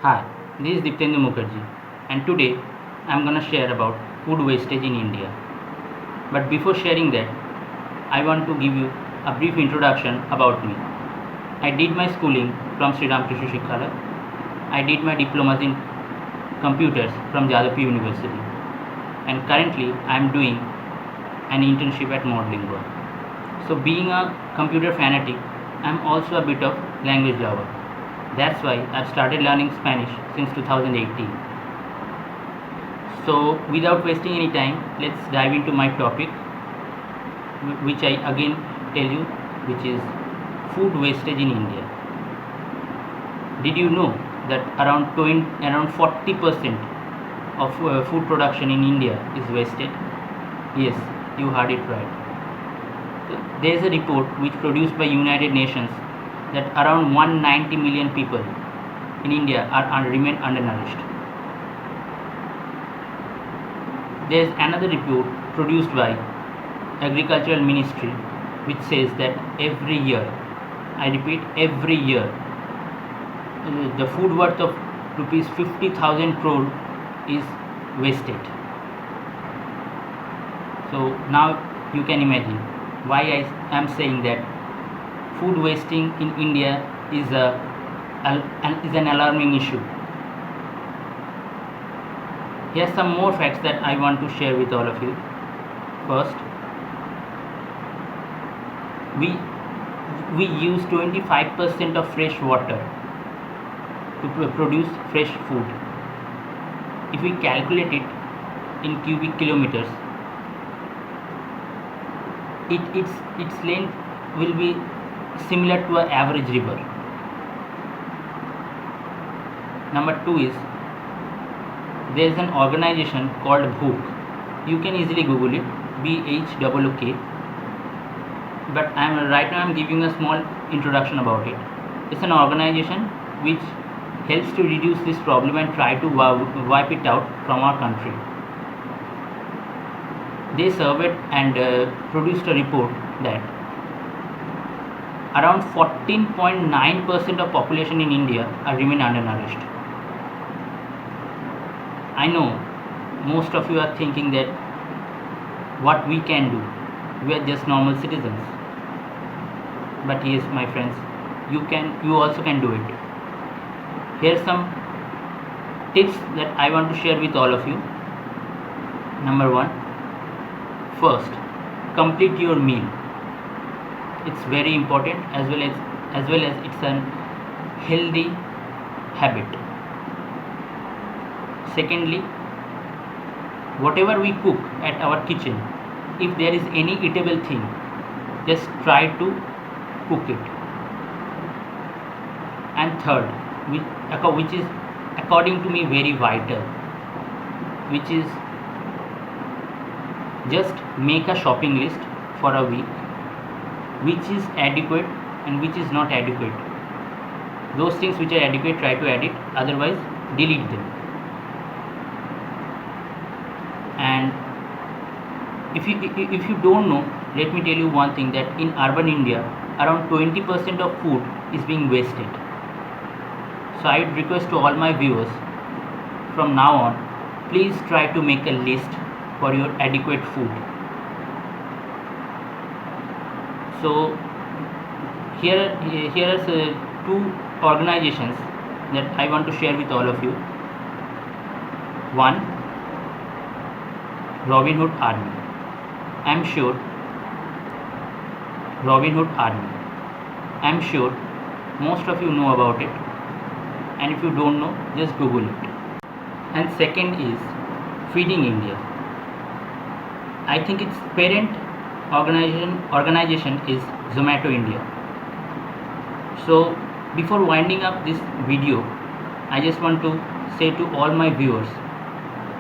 Hi, this is Diptendu Mukherjee, and today I am gonna share about food wastage in India. But before sharing that, I want to give you a brief introduction about me. I did my schooling from Sri Ramakrishna Shikhalaya. I did my diplomas in computers from Jadavpur University, and currently I am doing an internship at Modelingo. So, being a computer fanatic, I am also a bit of language lover. That's why I've started learning Spanish since 2018. So, without wasting any time, let's dive into my topic, which I again tell you, which is food wastage in India. Did you know that around 40% of food production in India is wasted? Yes, you heard it right. There is a report which produced by United Nations that around 190 million people in India remain undernourished. There is another report produced by Agricultural Ministry which says that every year, I repeat, every year, the food worth of rupees 50,000 crore is wasted. So now you can imagine why I am saying that food wasting in India is an alarming issue. Here are some more facts that I want to share with all of you. First, we use 25% of fresh water to produce fresh food. If we calculate it in cubic kilometers, its length will be similar to an average river. Number 2 is there is an organization called BHOOK. You can easily Google it, BHOOK. But right now I'm giving a small introduction about it. It's an organization which helps to reduce this problem and try to wipe it out from our country. They surveyed and produced a report that around 14.9% of population in India remain undernourished. I know most of you are thinking that what we can do, we are just normal citizens. But yes, my friends, you also can do it. Here are some tips that I want to share with all of you. Number 1, first, complete your meal. It's very important as well as it's a healthy habit. Secondly, whatever we cook at our kitchen, if there is any eatable thing, just try to cook it. And third, which is according to me very vital, which is just make a shopping list for a week, which is adequate and which is not adequate. Those things which are adequate, try to add it, otherwise delete them. And if you don't know, let me tell you one thing, that in urban India around 20% of food is being wasted. So I would request to all my viewers, from now on, please try to make a list for your adequate food. So here are 2 organizations that I want to share with all of you. One, Robin Hood Army. I am sure most of you know about it, and if you don't know, just Google it. And second is Feeding India. I think its parent organization is Zomato India. So before winding up this video, I just want to say to all my viewers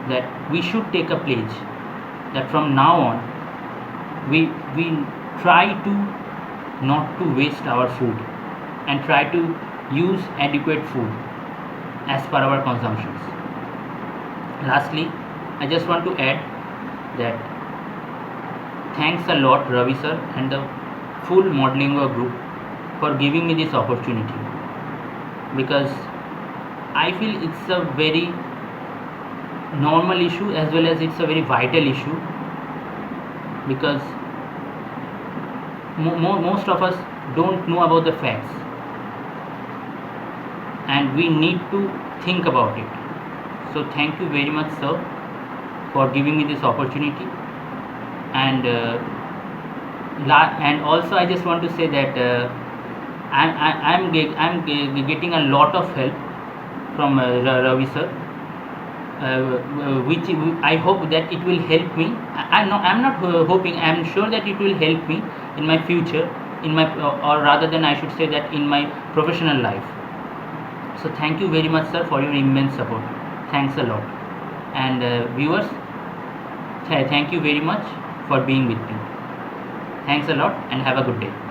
that we should take a pledge that from now on we try to not to waste our food and try to use adequate food as per our consumptions. Lastly, I just want to add that thanks a lot Ravi sir and the full Modelingo group for giving me this opportunity, because I feel it's a very normal issue as well as it's a very vital issue, because most of us don't know about the facts, and we need to think about it. So thank you very much, sir, for giving me this opportunity. And and also I just want to say that I'm getting a lot of help from Ravi sir, which I hope that it will help me. I'm not hoping, I'm sure that it will help me in my future, in my or rather than I should say that in my professional life. So thank you very much, sir, for your immense support. Thanks a lot. And viewers, thank you very much for being with me. Thanks a lot and have a good day.